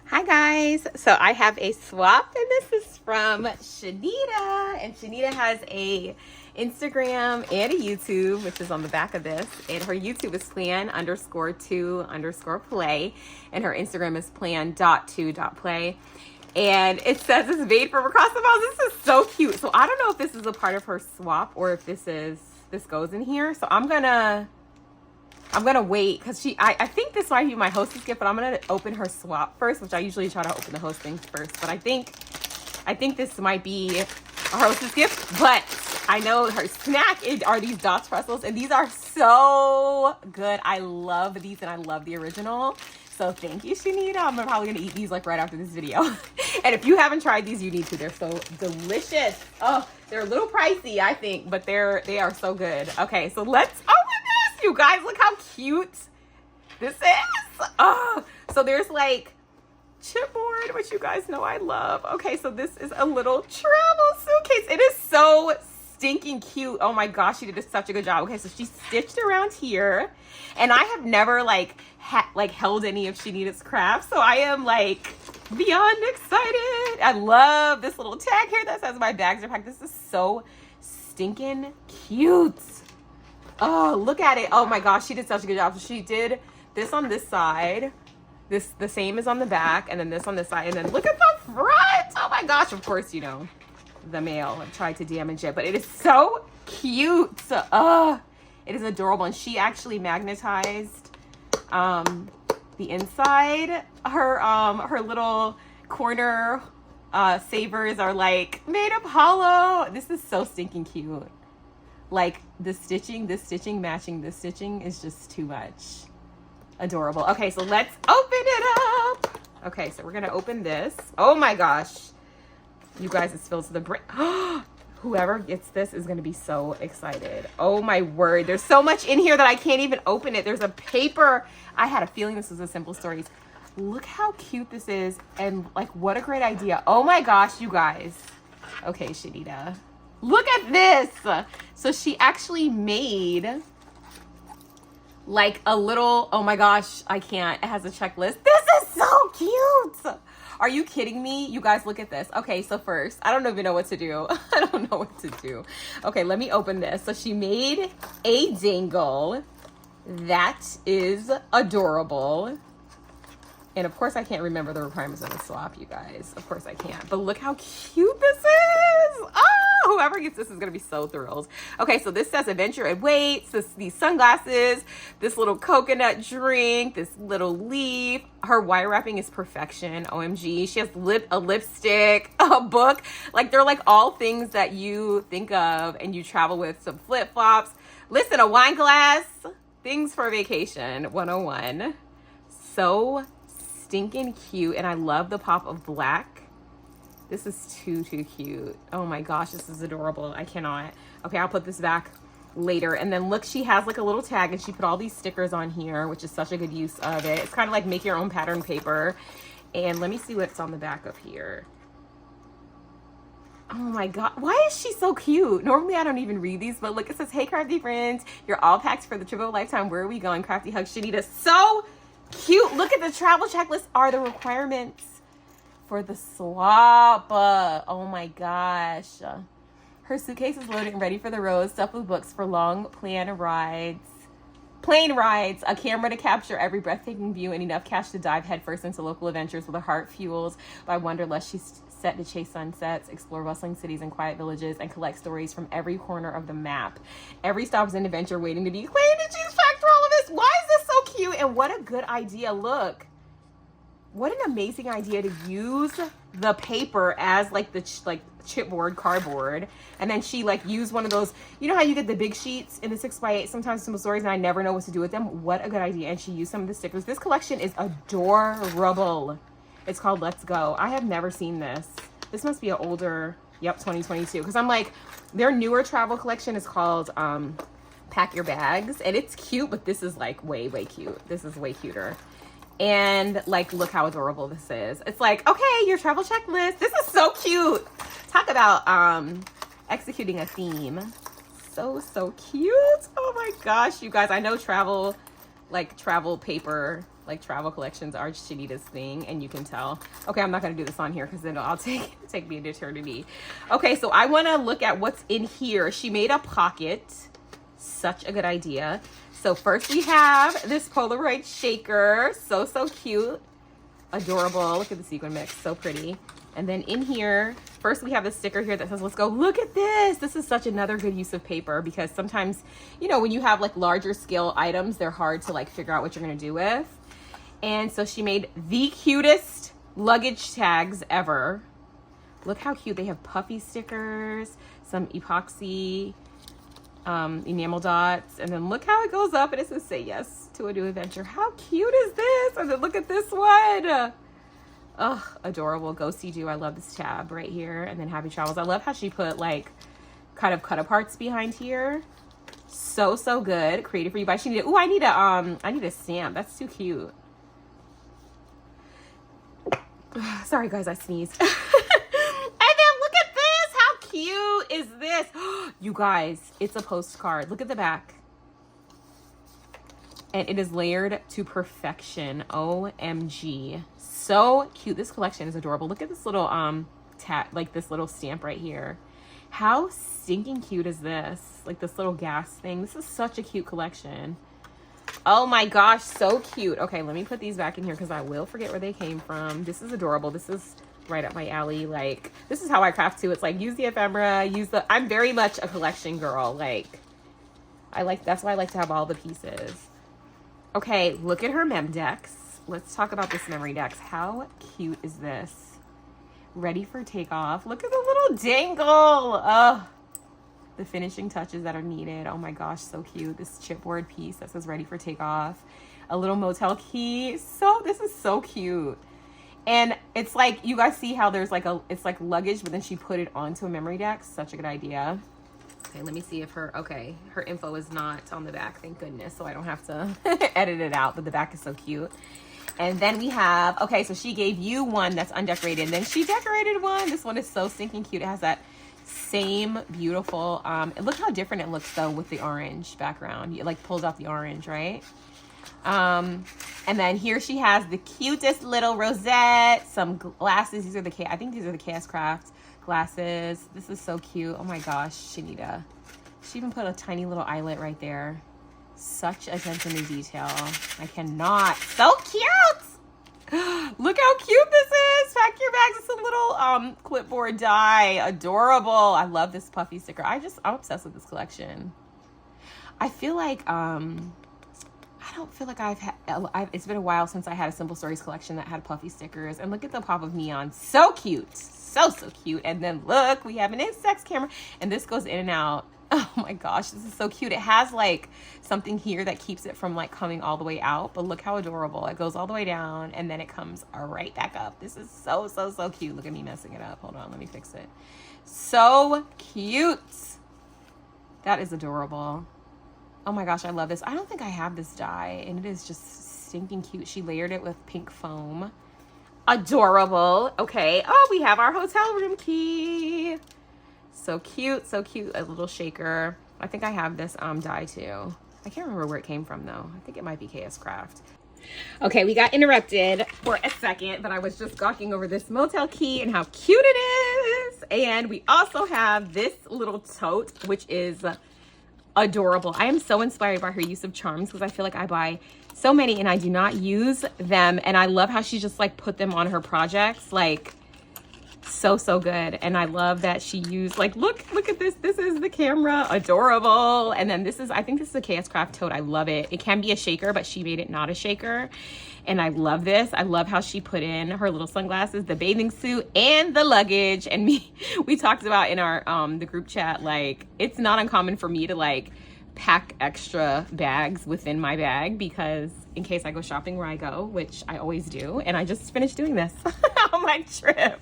Hi guys, so I have a swap and this is from Shenita, and Shenita has a Instagram and a YouTube, which is on the back of this, and her YouTube is plan_2_play and her Instagram is plan.2.play, and it says it's made from across the miles. This is so cute. So I don't know if this is a part of her swap or if this goes in here. So I'm gonna wait because I think this might be my hostess gift, but I'm gonna open her swap first, which I usually try to open the host things first. But I think this might be a hostess gift. But I know her snack are these dots pretzels, and these are so good. I love these, and I love the original. So thank you, Shenita. I'm probably gonna eat these like right after this video. And if you haven't tried these, you need to. They're so delicious. Oh, they're a little pricey, I think, but they are so good. Okay, so let's open this, you guys. Look how cute this is. Oh, so there's like chipboard, which you guys know I love. Okay, so this is a little travel suitcase. It is so stinking cute. Oh my gosh, she did such a good job. Okay, so she stitched around here, and I have never held any of Shenita's crafts, so I am like beyond excited. I love this little tag here that says my bags are packed. This is so stinking cute. Oh, look at it. Oh my gosh, she did such a good job. So she did this on this side, this the same as on the back, and then this on this side, and then look at the front. Oh my gosh, of course, you know, the mail tried to damage it, but it is so cute. It is adorable, and she actually magnetized the inside. Her little corner savers are like made of hollow. This is so stinking cute. Like this stitching matching this stitching is just too much. Adorable. Okay, so let's open it up. Okay, so we're gonna open this. Oh my gosh, you guys, it's filled to the brim. Whoever gets this is going to be so excited. Oh my word. There's so much in here that I can't even open it. There's a paper. I had a feeling this was a Simple Stories. Look how cute this is. And like, what a great idea. Oh my gosh, you guys. Okay, Shenita. Look at this. So she actually made like a little, oh my gosh, I can't. It has a checklist. This is so cute. Are you kidding me? You guys, look at this. Okay, so first, I don't even know what to do. I don't know what to do. Okay, let me open this. So she made a dangle. That is adorable. And of course, I can't remember the requirements of the swap, you guys. Of course I can't. But look how cute this is. Oh, whoever gets this is going to be so thrilled. Okay, so this says adventure awaits. These sunglasses, this little coconut drink, this little leaf. Her wire wrapping is perfection. OMG. She has a lipstick, a book. Like, they're like all things that you think of and you travel with. Some flip-flops. Listen, a wine glass. Things for vacation 101. So stinking cute, and I love the pop of black. This is too cute. Oh my gosh, this is adorable. I cannot. Okay, I'll put this back later. And then look, she has like a little tag, and she put all these stickers on here, which is such a good use of it. It's kind of like make your own pattern paper. And let me see what's on the back of here. Oh my god, why is she so cute? Normally I don't even read these, but look, it says, hey crafty friends, you're all packed for the trip of a lifetime. Where are we going? Crafty hug, Shenita. So cute. Look at the travel checklist are the requirements for the swap. Oh my gosh. Her suitcase is loaded and ready for the road, stuffed with books for long plane rides, a camera to capture every breathtaking view, and enough cash to dive headfirst into local adventures with a heart fueled by wanderlust. She's set to chase sunsets, explore bustling cities and quiet villages, and collect stories from every corner of the map. Every stop is an adventure waiting to be claimed, and she's packed for all of this. Why is this so cute? And what a good idea. Look, what an amazing idea to use the paper as like the chipboard, cardboard, and then she like used one of those, you know how you get the big sheets in the 6x8 sometimes Simple Stories, and I never know what to do with them. What a good idea. And she used some of the stickers. This collection is adorable. It's called Let's Go. I have never seen this. This must be an older, yep, 2022, because I'm like, their newer travel collection is called Pack Your Bags, and it's cute, but this is like way cute. This is way cuter. And like, look how adorable this is. It's like, okay, your travel checklist. This is so cute. Talk about executing a theme. So cute. Oh my gosh, you guys, I know travel paper Like travel collections are Shenita's thing, and you can tell. Okay, I'm not gonna do this on here because then I'll take me an eternity. Okay, so I want to look at what's in here. She made a pocket. Such a good idea. So first we have this Polaroid shaker. So cute, adorable. Look at the sequin mix, so pretty. And then in here, first we have this sticker here that says, let's go. Look at this. This is such another good use of paper because sometimes, you know, when you have like larger scale items, they're hard to like figure out what you're going to do with. And so she made the cutest luggage tags ever. Look how cute. They have puffy stickers, some epoxy enamel dots, and then look how it goes up and it says say yes to a new adventure. How cute is this? And then look at this one. Oh, adorable. Go see do. I love this tab right here. And then happy travels. I love how she put like kind of cut aparts behind here. So good. Creative for you by Shenita. Ooh, I need a stamp. That's too cute. Sorry guys, I sneezed. And then look at this. How cute is this? You guys, it's a postcard. Look at the back. And it is layered to perfection. OMG. So cute. This collection is adorable. Look at this little like this little stamp right here. How stinking cute is this? Like this little gas thing. This is such a cute collection. Oh my gosh, so cute. Okay, let me put these back in here because I will forget where they came from. This is adorable. This is right up my alley. Like, this is how I craft too. It's like use the ephemera, I'm very much a collection girl. Like, that's why I like to have all the pieces. Okay, look at her mem decks. Let's talk about this memory decks. How cute is this? Ready for takeoff. Look at the little dangle. Oh, the finishing touches that are needed. Oh my gosh, so cute. This chipboard piece that says ready for takeoff. A little motel key. This is so cute. And it's like, you guys see how there's like it's like luggage, but then she put it onto a memory deck. Such a good idea. Okay, let me see if her info is not on the back. Thank goodness. So I don't have to edit it out, but the back is so cute. And then we have, okay, so she gave you one that's undecorated. And then she decorated one. This one is so stinking cute. It has that same beautiful, and look how different it looks though with the orange background. It like pulls out the orange, right? And then here she has the cutest little rosette, some glasses. These are I think these are the Chaos Craft glasses. This is so cute. Oh my gosh, Shenita. She even put a tiny little eyelet right there. Such attention to detail. I cannot. So cute. Look how cute this is. Pack your bags. It's a little clipboard die. Adorable. I love this puffy sticker. I'm obsessed with this collection. I feel like I don't feel like it's been a while since I had a Simple Stories collection that had puffy stickers. And look at the pop of neon. So cute. So cute. And then look, we have an Instax camera, and this goes in and out. Oh my gosh, this is so cute. It has like something here that keeps it from like coming all the way out, but look how adorable. It goes all the way down and then it comes right back up. This is so cute. Look at me messing it up. Hold on, let me fix it. So cute. That is adorable. Oh my gosh, I love this. I don't think I have this die, and it is just stinking cute. She layered it with pink foam. Adorable. Okay. Oh, we have our hotel room key. So cute, so cute. A little shaker. I think I have this die too. I can't remember where it came from though. I think it might be Chaos Craft. Okay, we got interrupted for a second, but I was just gawking over this motel key and how cute it is. And we also have this little tote, which is adorable. I am so inspired by her use of charms because I feel like I buy so many and I do not use them. And I love how she just like put them on her projects. Like, so good. And I love that she used like, look at this. This is the camera. Adorable. And then this is, I think this is a Chaos Craft tote. I love it. It can be a shaker, but she made it not a shaker. And I love this. I love how she put in her little sunglasses, the bathing suit, and the luggage. And we talked about in our the group chat, like, it's not uncommon for me to like pack extra bags within my bag because in case I go shopping where I go, which I always do. And I just finished doing this on my trip.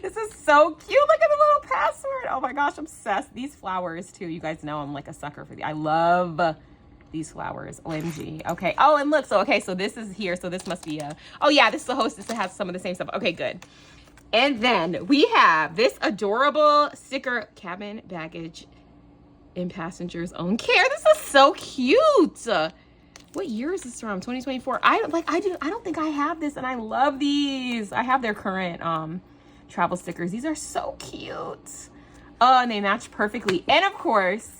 This is so cute. Look at the little password. Oh my gosh, obsessed. These flowers too. You guys know I'm like a sucker for these. I love these flowers. OMG. Okay. Oh, and look. So this is here. So this must be oh yeah, this is the hostess that has some of the same stuff. Okay, good. And then we have this adorable sticker, cabin baggage in passenger's own care. This is so cute. What year is this from? 2024. I don't think I have this, and I love these. I have their current travel stickers. These are so cute. Oh, and they match perfectly. And of course,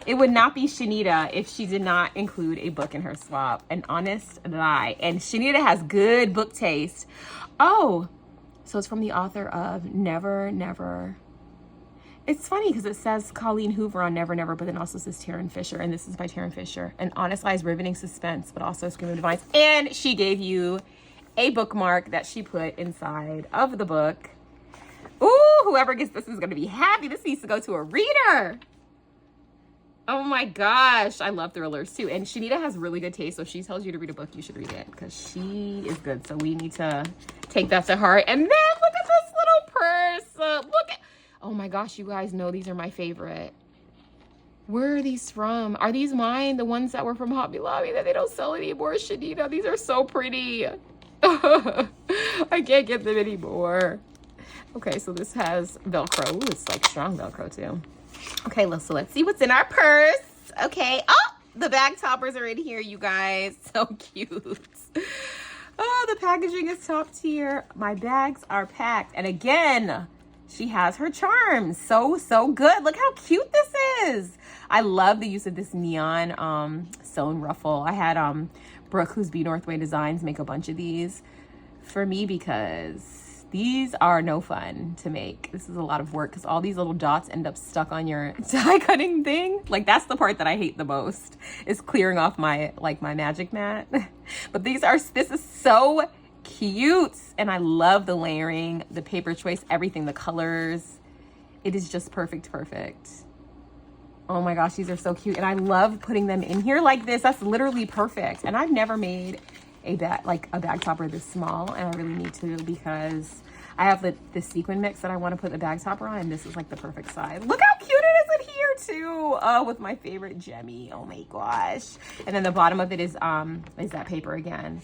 it would not be Shenita if she did not include a book in her swap. An honest lie. And Shenita has good book taste. Oh, so it's from the author of Never Never. It's funny because it says Colleen Hoover on Never Never, but then also says Taryn Fisher, and this is by Taryn Fisher. An honest lies, riveting suspense, but also screaming divines. And she gave you a bookmark that she put inside of the book. Ooh, whoever gets this is going to be happy. This needs to go to a reader. Oh my gosh, I love thrillers too. And Shenita has really good taste, so if she tells you to read a book, you should read it because she is good. So we need to take that to heart. And then look at this little purse. Look at, oh my gosh, you guys know these are my favorite. Where are these from? Are these mine? The ones that were from Hobby Lobby that they don't sell anymore, Shenita? These are so pretty. I can't get them anymore. Okay, so this has Velcro. Ooh, it's like strong Velcro too. Okay, so let's see what's in our purse. Okay. Oh, the bag toppers are in here, you guys. So cute. Oh, the packaging is top tier. My bags are packed. And again, she has her charms. So good. Look how cute this is. I love the use of this neon sewn ruffle. I had Brooke, who's Be Northway Designs, make a bunch of these for me because these are no fun to make. This is a lot of work because all these little dots end up stuck on your die cutting thing. Like that's the part that I hate the most, is clearing off my magic mat. But this is so cute. And I love the layering, the paper choice, everything, the colors. It is just perfect. Oh my gosh, these are so cute. And I love putting them in here like this. That's literally perfect. And I've never made a bag topper this small, and I really need to because I have the sequin mix that I want to put the bag topper on, and this is like the perfect size. Look how cute it is in here too, with my favorite Gemmy. Oh my gosh. And then the bottom of it is that paper again.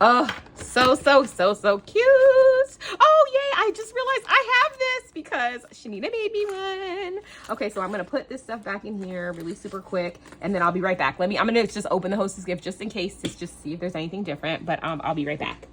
Oh, so cute. Oh yay, I just realized I have this because Shenita made me one. Okay, so I'm gonna put this stuff back in here really super quick, and then I'll be right back. I'm gonna just open the hostess gift just in case, to just see if there's anything different, but I'll be right back.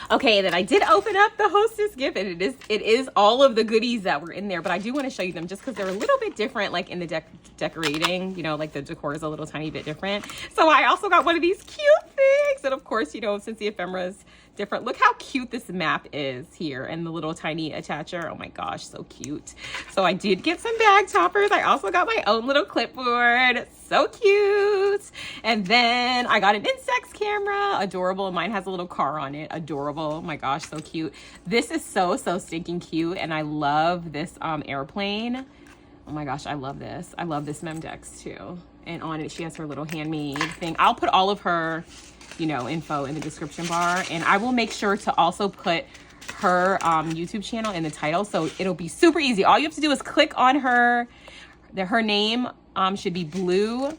Okay, then I did open up the hostess gift, and it is all of the goodies that were in there, but I do want to show you them just because they're a little bit different, like in the decorating, you know, like the decor is a little tiny bit different. So I also got one of these cute things, and of course, you know, since the ephemera is different, look how cute this map is here, and the little tiny attacher. Oh my gosh, so cute. So I did get some bag toppers. I also got my own little clipboard. So cute. And then I got an insects camera. Adorable. Mine has a little car on it. Adorable. Oh my gosh, so cute. This is so stinking cute, and I love this airplane. Oh my gosh, I love this. I love this Memdex too. And on it, she has her little handmade thing. I'll put all of her, you know, info in the description bar, and I will make sure to also put her YouTube channel in the title, so it'll be super easy. All you have to do is click on her name. Should be blue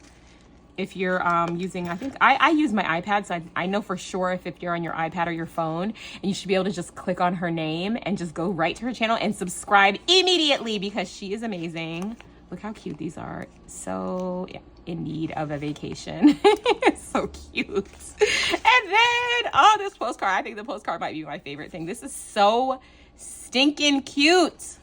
if you're using, I think I use my iPad, so I know for sure if you're on your iPad or your phone, and you should be able to just click on her name and just go right to her channel and subscribe immediately because she is amazing. Look how cute these are. So in need of a vacation. So cute. And then, oh, this postcard. I think the postcard might be my favorite thing. This is so stinking cute.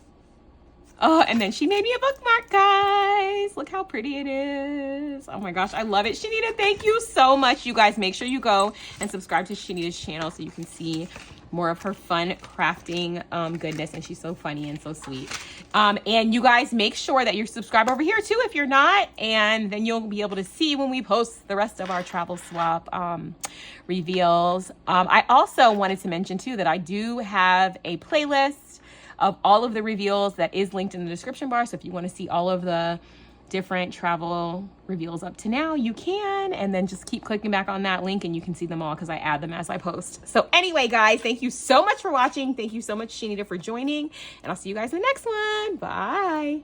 Oh, and then she made me a bookmark, guys. Look how pretty it is. Oh my gosh, I love it. Shenita, thank you so much. You guys, make sure you go and subscribe to Shenita's channel so you can see more of her fun crafting goodness. And she's so funny and so sweet. And you guys, make sure that you're subscribed over here too if you're not. And then you'll be able to see when we post the rest of our travel swap reveals. I also wanted to mention too that I do have a playlist of all of the reveals that is linked in the description bar. So if you want to see all of the different travel reveals up to now, you can, and then just keep clicking back on that link and you can see them all because I add them as I post. So anyway, guys, thank you so much for watching. Thank you so much, Shenita, for joining, and I'll see you guys in the next one. Bye.